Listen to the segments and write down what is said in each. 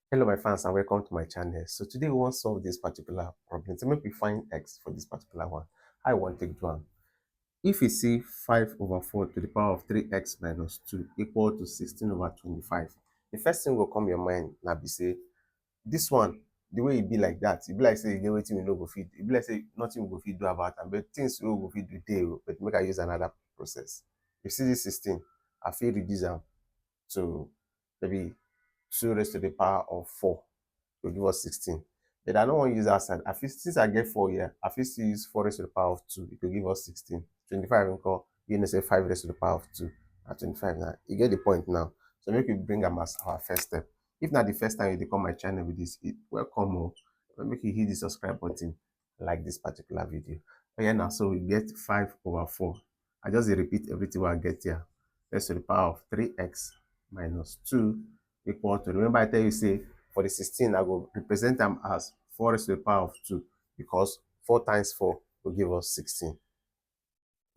Hello my fans and welcome to my channel. So today we want to solve this particular problem. So make we find x for this particular one. I want to take one. If you see 5 over 4 to the power of 3x minus 2 equal to 16 over 25, the first thing will come your mind now be say, this one, the way it be like that, it be like say you get wetin we no go fit, it be like say nothing we go fit do about am, but things we go fit do dey, but make I use another process. You see this 16, I fit reduce am to maybe 2 raised to the power of 4 to give us 16. But I don't want to use that side. Since I get 4 here, I fit still use 4 raised to the power of 2. It will give us 16. 25 encore, you know, say 5 raised to the power of 2 and 25 now. You get the point now. So make we bring them as our first step. If not the first time you come my channel with this, welcome. Make you hit the subscribe button like this particular video. But yeah, now so we get 5 over 4. I just repeat everything I get here. Raised to the power of 3x minus 2 equal to, remember I tell you say for the 16 I will represent them as 4 raised to the power of 2 because 4 times 4 will give us 16.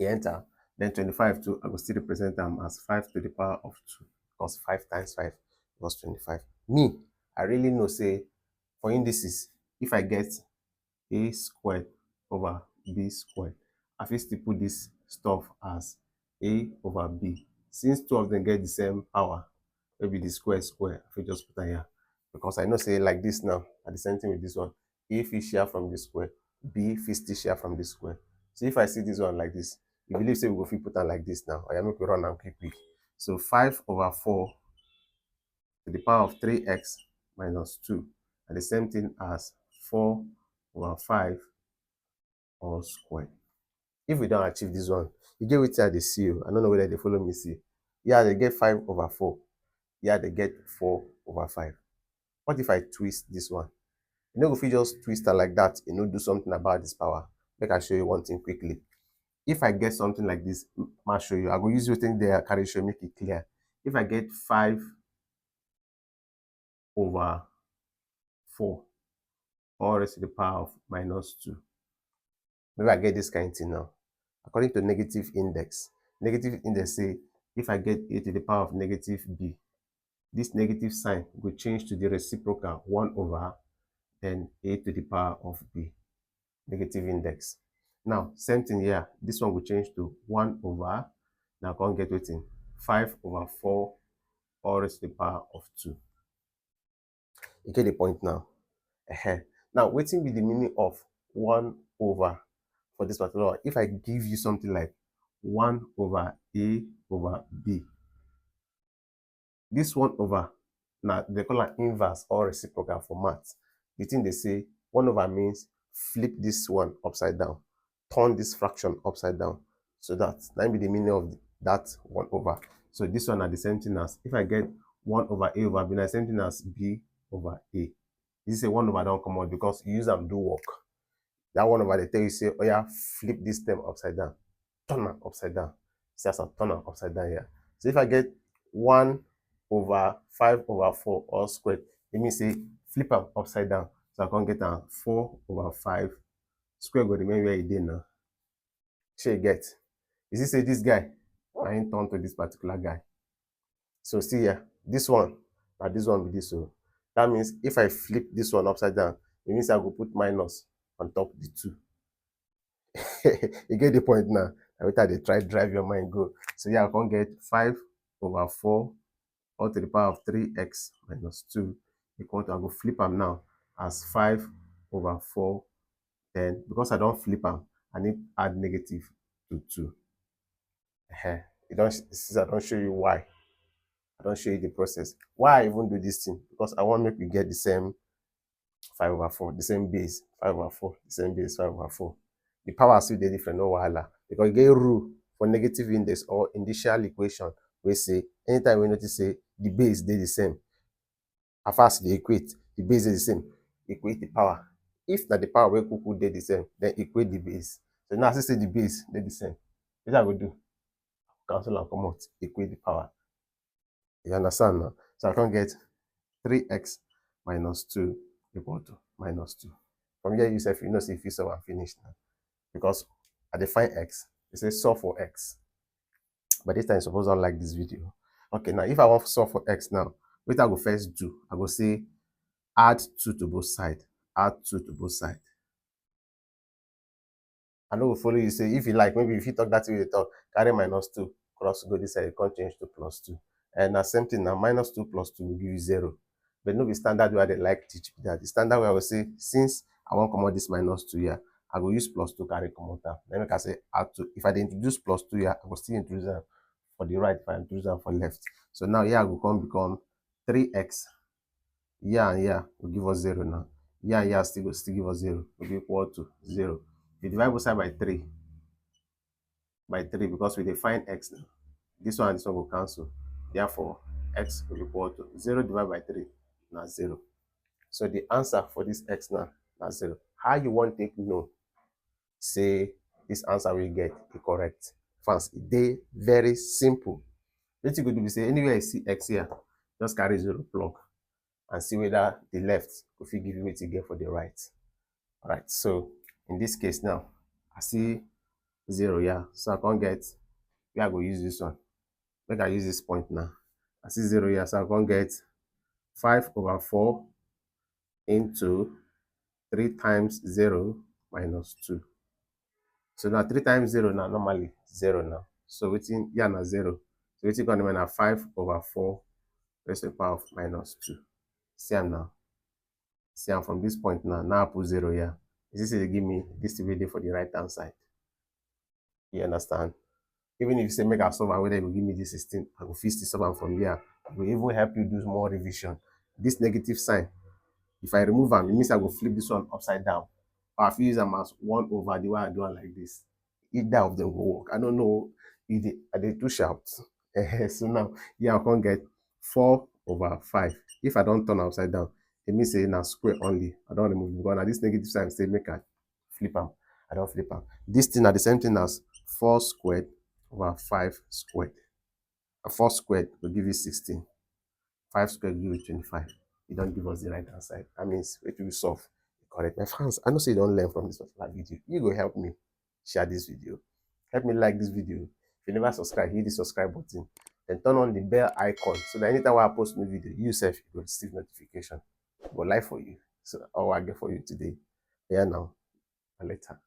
You enter, then 25 too, I will still represent them as 5 to the power of 2 because 5 times 5 was 25. Me, I really know say for indices, if I get a squared over b squared, I fit still put this stuff as a over b. Since two of them get the same power, maybe the square, I fit just put am here. Because I know say like this now, and the same thing with this one, a fit share from this square, b fit still share from this square. So if I see this one like this, you believe say we go fit put am like this now. Oya, make we run am quick. So 5 over 4 to the power of 3x minus 2, and the same thing as 4 over 5 all squared. If we don't achieve this one, you get wetin I dey see o. I don't know whether they follow me see. Yeah, they get 5 over 4. Yeah, they get 4 over 5. What if I twist this one? You know, if you just twist it like that, you know, do something about this power. Make I show you one thing quickly. If I get something like this, I'll show you. I will use wetin there, carry show, make it clear. If I get 5 over 4, all raised to the power of minus 2. Maybe I get this kind of thing now. According to negative index say if I get a to the power of negative b, this negative sign will change to the reciprocal 1 over then a to the power of b, negative index. Now, same thing here. This one will change to 1 over, now I can get wetin, 5 over 4 all raised to the power of 2. You get the point now? Now, wetin be the meaning of 1 over for this particular one? If I give you something like 1 over a over b, this 1 over, now they call it inverse or reciprocal for math. The thing they say 1 over means flip this one upside down, turn this fraction upside down. So that be the meaning of that 1 over. So this one are the same thing as, if I get 1 over a over b, the same thing as b over a. This is a 1 over don't come out because you use them do work. That 1 over they tell you say, oh yeah, flip this term upside down, turn it upside down. See as I turn it upside down here. So if I get 1 over 5 over 4 all squared, it means say flip am upside down. So I can get 4 over 5 square go remain where e dey now. Shey you get? You see say this guy na him turn to this particular guy. So see here, this one na this one with this. So that means if I flip this one upside down, it means I go put minus on top the 2. You get the point now? Na wetin I dey try drive your mind go. So yeah, I can get 5 over 4 all to the power of 3x minus 2 equal to, I go flip am now as 5 over 4. Then because I don't flip am, I need add negative to 2. You don't see, I don't show you why. I don't show you the process. Why I even do this thing? Because I want to make we get the same 5 over 4, the same base, 5 over 4, the same base, 5 over 4. The power still dey different, no wahala. Because you get rule for negative index or initial equation we say anytime we notice say the base dey the same, as far as they equate, the base is the same, equate the power. If na the power wey kuku dey the same, then equate the base. So now I say the base dey the same, wetin I go do? Cancel am comot, equate the power. You understand now? So I can get 3x minus 2 equal to minus 2. From here, you sef, you know say if you solve and finish now. Because I define x, it says solve for x. But this time, you suppose not like this video. Okay, now if I want to solve for x now, what I go first do, I go say add 2 to both sides. Add 2 to both sides. I know we follow you say if you like, maybe if you talk that way you talk, carry -2, cross go this side, you can't change to +2. And now same thing now, -2 plus 2 will give you 0. But no be standard way they like teach that. The standard way I will say, since I want to come out this -2 here, I will use +2 carry come out. Then I say add 2. If I introduce +2 here, I will still introduce them for the right if I introduce them for left. So now here I will become 3x. Here and here will give us 0 now. Here and here still give us 0. Will be equal to 0. We divide both sides by 3. By 3 because we define x now. This one and this one will cancel. Therefore, x will be equal to 0 divided by 3 now 0. So the answer for this x now is 0. How you want to know say this answer will get the correct? Fans, they very simple. What you go do is say anywhere you see x here, just carry 0 plug and see whether the left will give you what you get for the right. Alright, so in this case now, I see 0 here, so I can't get where I go use this one. Make I use this point now. I see 0 here, so I can't get 5/4 into 3 times 0 minus 2. So now 3 times 0 now normally 0 now. So within here now 0. So within going to be now 5/4 raised to the power of -2. See am now. See am from this point now. Now I put 0 here. This is give me this to be there for the right hand side. You understand? Even if you say make a solve whether you will give me this 16, I will fix the solve from here. It will even help you do more revision. This negative sign, if I remove them, it means I will flip this one upside down. Or if you use them as 1 over the way I do it like this. Either of them will work. I don't know if they too sharp. So now, yeah, I can get 4/5. If I don't turn upside down, it means say now square only. I don't remove it. Because now this negative sign say make I flip them. I don't flip them. This thing are the same thing as 4 squared over 5 squared. 4 squared will give you 16. 5 squared will give you 25. You don't give us the right hand side. That means it will solve correct. My friends, I know say you don't learn from this particular video. You go help me share this video. Help me like this video. If you never subscribe, hit the subscribe button. Then turn on the bell icon so that anytime I post new video, you yourself will receive notification. Go live for you. So all I get for you today. Here now and later.